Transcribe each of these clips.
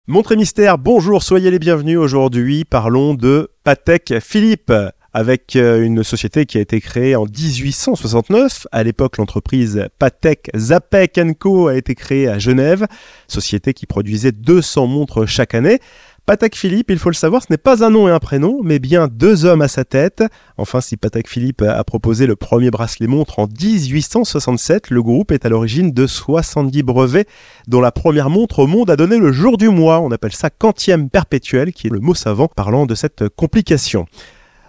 Montre et Mystère, bonjour, soyez les bienvenus. Aujourd'hui, parlons de Patek Philippe, avec une société qui a été créée en 1869. À l'époque, l'entreprise Patek Zapec & Co a été créée à Genève, société qui produisait 200 montres chaque année. Patek Philippe, il faut le savoir, ce n'est pas un nom et un prénom, mais bien deux hommes à sa tête. Enfin, si Patek Philippe a proposé le premier bracelet montre en 1867, le groupe est à l'origine de 70 brevets, dont la première montre au monde a donné le jour du mois. On appelle ça quantième perpétuel, qui est le mot savant parlant de cette complication.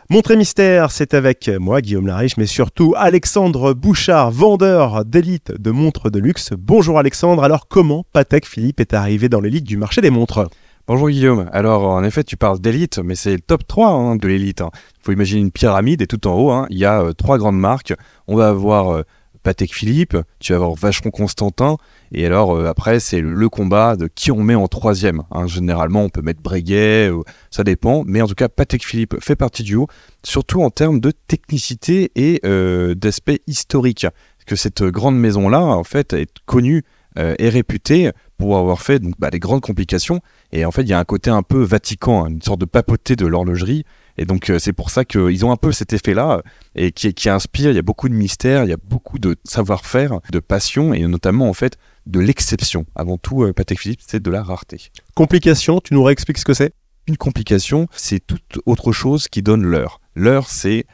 Montre et Mystère, c'est avec moi, Guillaume Lariche, mais surtout Alexandre Bouchard, vendeur d'élite de montres de luxe. Bonjour Alexandre, alors comment Patek Philippe est arrivé dans l'élite du marché des montres ? Bonjour Guillaume, alors en effet tu parles d'élite, mais c'est le top 3 de l'élite. Il faut imaginer une pyramide et tout en haut, il y a 3 grandes marques. On va avoir Patek Philippe, tu vas avoir Vacheron Constantin, et alors après c'est le combat de qui on met en troisième. Généralement on peut mettre Breguet, ça dépend, mais en tout cas Patek Philippe fait partie du haut, surtout en termes de technicité et d'aspect historique. Parce que cette grande maison-là en fait est connue et réputée pour avoir fait des grandes complications, et en fait il y a un côté un peu Vatican, une sorte de papauté de l'horlogerie, et donc c'est pour ça qu'ils ont un peu cet effet-là, et qui inspire. Il y a beaucoup de mystère, il y a beaucoup de savoir-faire, de passion, et notamment en fait de l'exception. Avant tout, Patek Philippe, c'est de la rareté. Complication, tu nous réexpliques ce que c'est ? Une complication, c'est toute autre chose qui donne l'heure. L'heure, c'est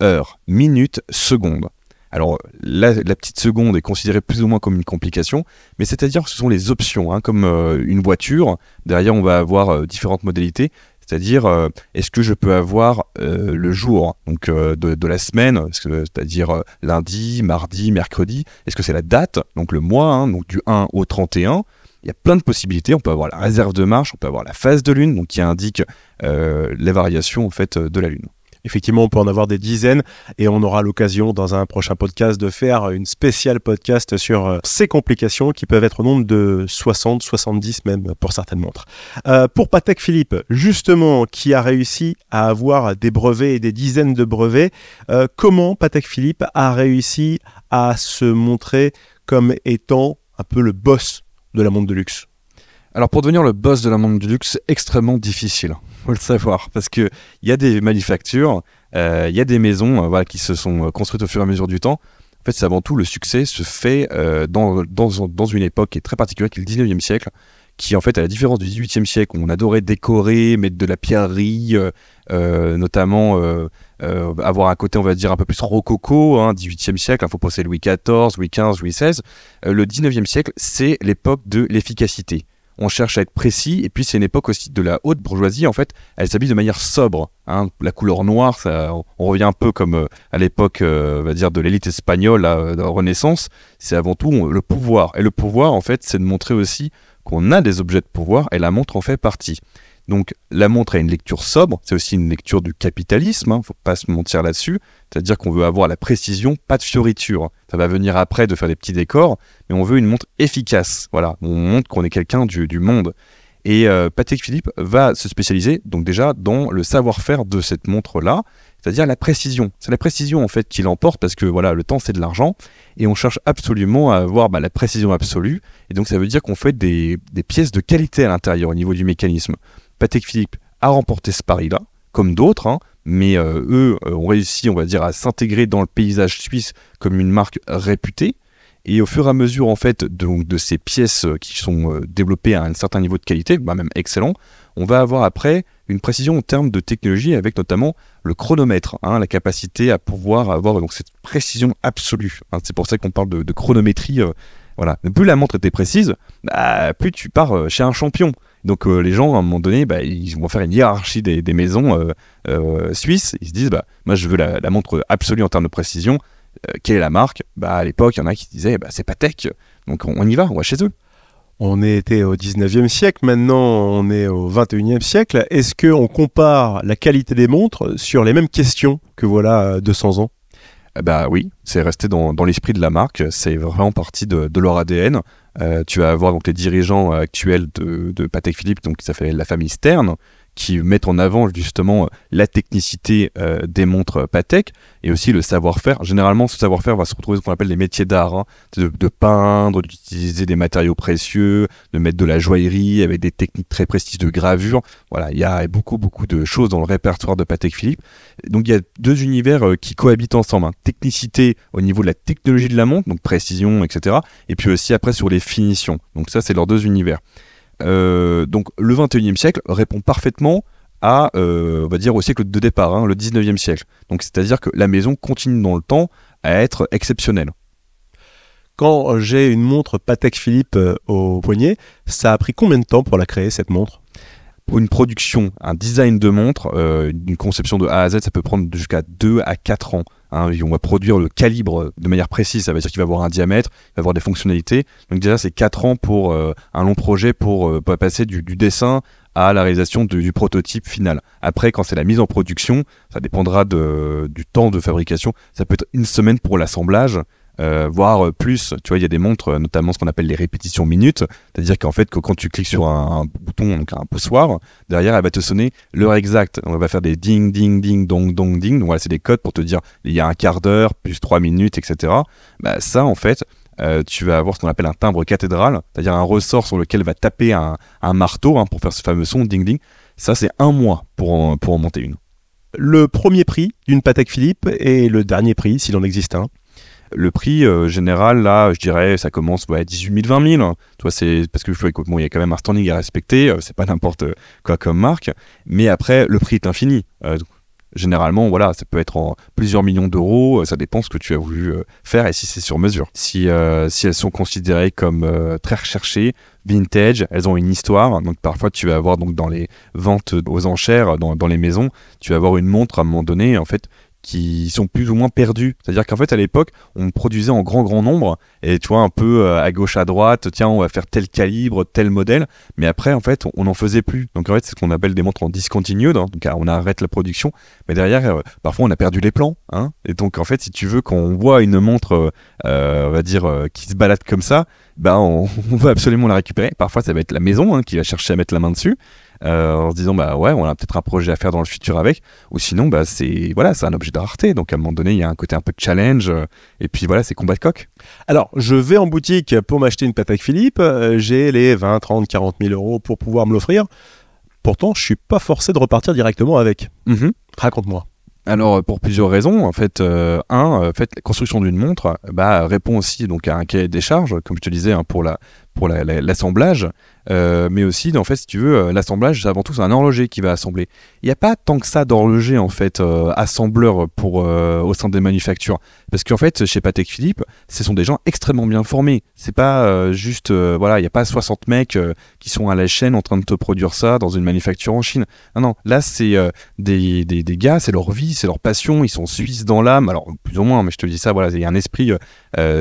heure, minute, seconde. Alors, la petite seconde est considérée plus ou moins comme une complication, mais c'est-à-dire que ce sont les options, comme une voiture. Derrière, on va avoir différentes modalités, c'est-à-dire est-ce que je peux avoir le jour donc de la semaine, c'est-à-dire lundi, mardi, mercredi. Est-ce que c'est la date, donc le mois, donc du 1 au 31. Il y a plein de possibilités. On peut avoir la réserve de marche, on peut avoir la phase de lune, donc qui indique les variations en fait de la lune. Effectivement, on peut en avoir des dizaines, et on aura l'occasion dans un prochain podcast de faire une spéciale podcast sur ces complications qui peuvent être au nombre de 60, 70 même pour certaines montres. Pour Patek Philippe, justement, qui a réussi à avoir des brevets et des dizaines de brevets, comment Patek Philippe a réussi à se montrer comme étant un peu le boss de la montre de luxe ? Alors pour devenir le boss de la montre de luxe, c'est extrêmement difficile, faut le savoir, parce que il y a des manufactures, il y a des maisons qui se sont construites au fur et à mesure du temps. En fait, c'est avant tout le succès se fait dans une époque qui est très particulière, qui est le 19e siècle, qui en fait, à la différence du 18e siècle, où on adorait décorer, mettre de la pierrerie, notamment avoir un côté, on va dire, un peu plus rococo, 18e siècle, faut penser Louis XIV, Louis XV, Louis XVI. Le 19e siècle, c'est l'époque de l'efficacité. On cherche à être précis, et puis c'est une époque aussi de la haute bourgeoisie. En fait, elle s'habille de manière sobre. La couleur noire, on revient un peu comme à l'époque, on va dire, de l'élite espagnole, de la Renaissance. C'est avant tout le pouvoir. Et le pouvoir, en fait, c'est de montrer aussi qu'on a des objets de pouvoir, et la montre en fait partie. Donc la montre a une lecture sobre, c'est aussi une lecture du capitalisme, faut pas se mentir là-dessus, c'est-à-dire qu'on veut avoir la précision, pas de fioriture. Ça va venir après de faire des petits décors, mais on veut une montre efficace, voilà, on montre qu'on est quelqu'un du monde. Et Patek Philippe va se spécialiser donc déjà dans le savoir-faire de cette montre-là, c'est-à-dire la précision. C'est la précision en fait qui l'emporte, parce que voilà, le temps c'est de l'argent, et on cherche absolument à avoir la précision absolue, et donc ça veut dire qu'on fait des pièces de qualité à l'intérieur au niveau du mécanisme. Patek Philippe a remporté ce pari-là, comme d'autres, mais eux ont réussi, on va dire, à s'intégrer dans le paysage suisse comme une marque réputée. Et au fur et à mesure, en fait, de ces pièces qui sont développées à un certain niveau de qualité, même excellent, on va avoir après une précision en termes de technologie, avec notamment le chronomètre, la capacité à pouvoir avoir donc cette précision absolue. C'est pour ça qu'on parle de chronométrie. Voilà. Plus la montre était précise, plus tu pars chez un champion. Donc les gens, à un moment donné, ils vont faire une hiérarchie des maisons suisses. Ils se disent, moi je veux la montre absolue en termes de précision. Quelle est la marque ? À l'époque, il y en a qui disaient, c'est Patek. Donc on y va, on va chez eux. On était au 19e siècle, maintenant on est au 21e siècle. Est-ce qu'on compare la qualité des montres sur les mêmes questions que voilà 200 ans ? Oui, c'est resté dans l'esprit de la marque, c'est vraiment partie de leur ADN. Tu vas avoir donc les dirigeants actuels de Patek Philippe, donc qui s'appelle la famille Stern, qui mettent en avant justement la technicité des montres Patek et aussi le savoir-faire. Généralement, ce savoir-faire va se retrouver dans ce qu'on appelle les métiers d'art, hein, de peindre, d'utiliser des matériaux précieux, de mettre de la joaillerie avec des techniques très précises de gravure. Voilà, il y a beaucoup de choses dans le répertoire de Patek Philippe. Donc il y a deux univers qui cohabitent ensemble, hein. Technicité au niveau de la technologie de la montre, donc précision, etc. Et puis aussi après sur les finitions. Donc ça, c'est leurs deux univers. Donc le 21e siècle répond parfaitement à, on va dire, au siècle de départ, hein, le 19e siècle. Donc c'est-à-dire que la maison continue dans le temps à être exceptionnelle. Quand j'ai une montre Patek Philippe au poignet, ça a pris combien de temps pour la créer, cette montre ? Pour une production, un design de montre, une conception de A à Z, ça peut prendre jusqu'à 2 à 4 ans. Hein, on va produire le calibre de manière précise, ça veut dire qu'il va avoir un diamètre, il va avoir des fonctionnalités. Donc déjà, c'est 4 ans pour un long projet pour passer du dessin à la réalisation du prototype final. Après, quand c'est la mise en production, ça dépendra du temps de fabrication. Ça peut être une semaine pour l'assemblage, voire plus. Tu vois, il y a des montres, notamment ce qu'on appelle les répétitions minutes, c'est-à-dire qu'en fait, quand tu cliques sur un bouton, donc un poussoir, derrière, elle va te sonner l'heure exacte. On va faire des ding, ding, ding, dong, dong, ding. Donc voilà, c'est des codes pour te dire il y a un quart d'heure, plus 3 minutes, etc. Bah, ça, en fait, tu vas avoir ce qu'on appelle un timbre cathédrale, c'est-à-dire un ressort sur lequel va taper un marteau, hein, pour faire ce fameux son ding, ding. Ça, c'est 1 mois pour en monter une. Le premier prix d'une Patek Philippe et le dernier prix, s'il en existe un. Le prix général, là, je dirais, ça commence à 18 000, 20 000. Tu vois, c'est parce que bon, il y a quand même un standing à respecter. C'est pas n'importe quoi comme marque. Mais après, le prix est infini. Généralement, voilà, ça peut être en plusieurs millions d'euros. Ça dépend ce que tu as voulu faire et si c'est sur mesure. Si elles sont considérées comme très recherchées, vintage, elles ont une histoire. Donc parfois, tu vas avoir donc dans les ventes aux enchères, dans les maisons, tu vas avoir une montre à un moment donné, en fait, qui sont plus ou moins perdus. C'est-à-dire qu'en fait, à l'époque, on produisait en grand nombre, et tu vois, un peu à gauche, à droite, tiens, on va faire tel calibre, tel modèle, mais après, en fait, on n'en faisait plus. Donc en fait, c'est ce qu'on appelle des montres en discontinued, hein. Donc on arrête la production, mais derrière, parfois, on a perdu les plans, hein. Et donc, en fait, si tu veux qu'on voit une montre, on va dire, qui se balade comme ça, bah, on va absolument la récupérer. Parfois, ça va être la maison, hein, qui va chercher à mettre la main dessus. En se disant bah ouais, on a peut-être un projet à faire dans le futur avec, ou sinon bah c'est un objet de rareté, donc à un moment donné il y a un côté un peu de challenge, et puis voilà, c'est combat de coq. Alors je vais en boutique pour m'acheter une Patek Philippe, j'ai les 20, 30, 40 000 euros pour pouvoir me l'offrir, pourtant je suis pas forcé de repartir directement avec. Raconte-moi. Alors pour plusieurs raisons, en fait, la construction d'une montre répond aussi donc à un cahier des charges, comme je te disais, hein, pour l'assemblage, mais aussi en fait, si tu veux, l'assemblage, c'est avant tout c'est un horloger qui va assembler. Il n'y a pas tant que ça d'horloger en fait assembleurs au sein des manufactures, parce qu'en fait chez Patek Philippe, ce sont des gens extrêmement bien formés. C'est pas juste voilà, il n'y a pas 60 mecs qui sont à la chaîne en train de te produire ça dans une manufacture en Chine. Non, là c'est des gars, c'est leur vie, c'est leur passion, ils sont suisses dans l'âme, alors plus ou moins, mais je te dis ça, voilà, il y a un esprit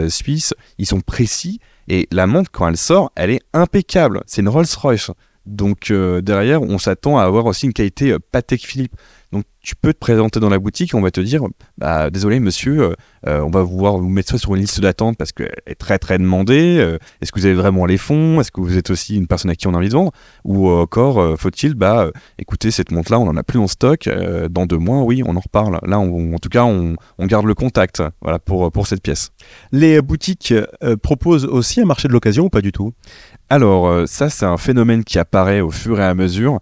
suisse, ils sont précis. Et la montre, quand elle sort, elle est impeccable. C'est une Rolls-Royce. Donc derrière, on s'attend à avoir aussi une qualité Patek Philippe. Donc tu peux te présenter dans la boutique et on va te dire bah désolé monsieur, on va vous mettre ça sur une liste d'attente parce qu'elle est très très demandée. Est-ce que vous avez vraiment les fonds? Est-ce que vous êtes aussi une personne à qui on a envie de vendre? Ou encore faut-il écoutez, cette montre là on en a plus en stock, dans 2 mois oui on en reparle. Là en tout cas on garde le contact, voilà, pour cette pièce. Les boutiques proposent aussi un marché de l'occasion ou pas du tout? Alors ça c'est un phénomène qui apparaît au fur et à mesure.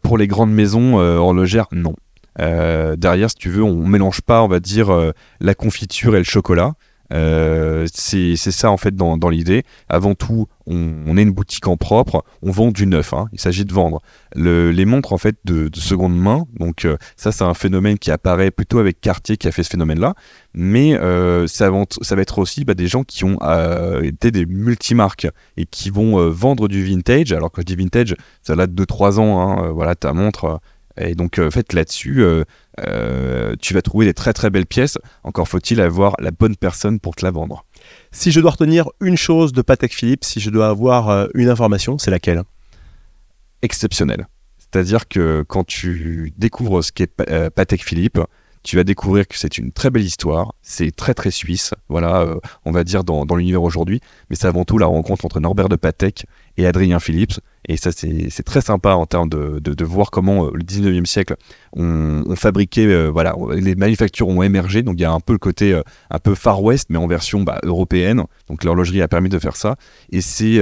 Pour les grandes maisons horlogères, non. Derrière, si tu veux, on mélange pas, on va dire, la confiture et le chocolat. C'est ça en fait dans l'idée. Avant tout, on est une boutique en propre, on vend du neuf, hein. Il s'agit de vendre les montres en fait de seconde main. Donc ça c'est un phénomène qui apparaît plutôt avec Cartier qui a fait ce phénomène-là. Mais ça va être aussi des gens qui ont été des multimarques et qui vont vendre du vintage. Alors quand je dis vintage, ça date de 3 ans, hein. Voilà ta montre. Et donc en fait là-dessus tu vas trouver des très très belles pièces. Encore faut-il avoir la bonne personne pour te la vendre. Si je dois retenir une chose de Patek Philippe, si je dois avoir une information, c'est laquelle? Exceptionnel. C'est-à-dire que quand tu découvres ce qu'est Patek Philippe, Tu vas découvrir que c'est une très belle histoire, c'est très très suisse, voilà, on va dire dans l'univers aujourd'hui, mais c'est avant tout la rencontre entre Norbert de Patek et Adrien Phillips, et ça c'est très sympa en termes de voir comment le 19e siècle on fabriquait, voilà, les manufactures ont émergé, donc il y a un peu le côté un peu Far West, mais en version européenne, donc l'horlogerie a permis de faire ça, et c'est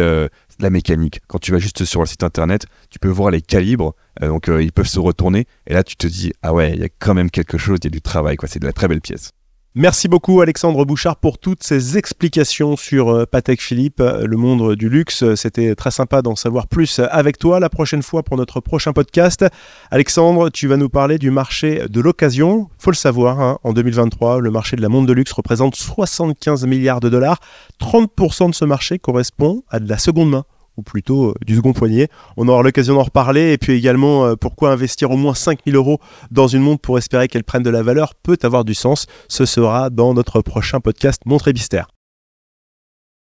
la mécanique. Quand tu vas juste sur le site internet, tu peux voir les calibres, donc ils peuvent se retourner, et là tu te dis, ah ouais, il y a quand même quelque chose, il y a du travail, quoi. C'est de la très belle pièce. Merci beaucoup Alexandre Bouchard pour toutes ces explications sur Patek Philippe, le monde du luxe. C'était très sympa d'en savoir plus avec toi la prochaine fois pour notre prochain podcast. Alexandre, tu vas nous parler du marché de l'occasion. Faut le savoir, hein, en 2023, le marché de la montre de luxe représente 75 milliards de dollars. 30% de ce marché correspond à de la seconde main, ou plutôt du second poignet. On aura l'occasion d'en reparler, et puis également pourquoi investir au moins 5 000 € dans une montre pour espérer qu'elle prenne de la valeur peut avoir du sens. Ce sera dans notre prochain podcast Montre et Mystère.